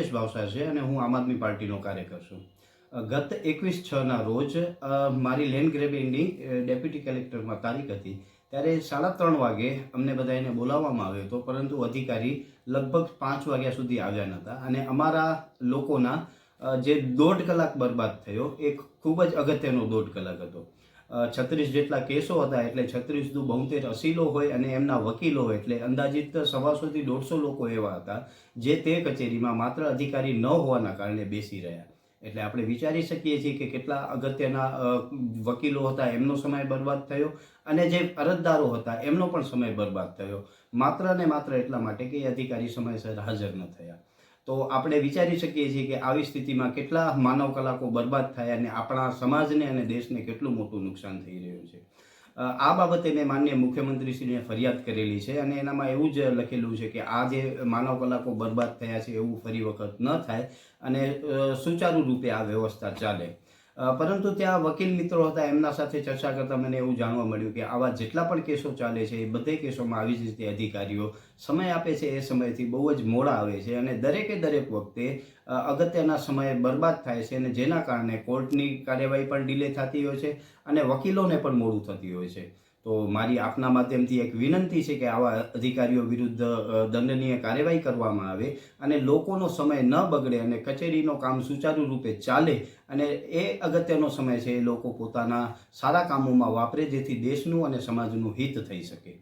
ભાવસાર છે અને હું આમ આદમી પાર્ટીનો કાર્યકર છું. ગત 21/6ના રોજ મારી લેન્ડ ગ્રેબિંગની ડેપ્યુટી કલેક્ટરમાં તારીખ હતી. ત્યારે 3:30 વાગે અમને બધાને બોલાવવામાં આવ્યો હતો, પરંતુ અધિકારી લગભગ 5 વાગ્યા સુધી આવ્યા નહોતા અને અમારા લોકોના જે 1.5 કલાક બરબાદ થયો એ ખૂબ જ અગત્યનો 1.5 કલાક હતો. 36 જેટલા કેસો હતા, એટલે 36 દુ 72 અસીલો હોય અને એમના વકીલો હોય, એટલે અંદાજિત 125 થી 150 લોકો એવા હતા જે તે કચેરીમાં માત્ર અધિકારી ન હોવાના કારણે બેસી રહ્યા. એટલે આપણે વિચારી શકીએ છીએ કે કેટલા અગત્યના વકીલો હતા, એમનો સમય બરબાદ થયો અને જે અરજદારો હતા એમનો પણ સમય બરબાદ થયો, માત્ર ને માત્ર એટલા માટે કે એ અધિકારી સમયસર હાજર ન થયા. તો આપણે વિચારી શકીએ છીએ કે આવી સ્થિતિમાં કેટલા માનવ કલાકો બરબાદ થયા અને આપણા સમાજને અને દેશને કેટલું મોટું નુકસાન થઈ રહ્યું છે. આ બાબતે મેં માનનીય મુખ્યમંત્રીશ્રીને ફરિયાદ કરેલી છે અને એનામાં એવું જ લખેલું છે કે આ જે માનવ કલાકો બરબાદ થયા છે એવું ફરી વખત ન થાય અને સુચારુ રૂપે આ વ્યવસ્થા ચાલે. પરંતુ ત્યાં વકીલ મિત્રો હતા, એમના સાથે ચર્ચા કરતાં મને એવું જાણવા મળ્યું કે આવા જેટલા પણ કેસો ચાલે છે એ બધે કેસોમાં આવી જ રીતે અધિકારીઓ સમય આપે છે, એ સમયથી બહુ જ મોડા આવે છે અને દરેક વખતે અગત્યના સમયે બરબાદ થાય છે અને જેના કારણે કોર્ટની કાર્યવાહી પણ ડિલે થતી હોય છે અને વકીલોને પણ મોડું થતી હોય છે. તો મારી આપના માધ્યમથી એક વિનંતી છે કે આવા અધિકારીઓ વિરુદ્ધ દંડનીય કાર્યવાહી કરવામાં આવે અને લોકોનો સમય ન બગડે અને કચેરીનો કામ સુચારુ રૂપે ચાલે અને એ અગત્યનો સમય છે એ લોકો પોતાના સારા કામોમાં વાપરે, જેથી દેશનું અને સમાજનું હિત થઈ શકે.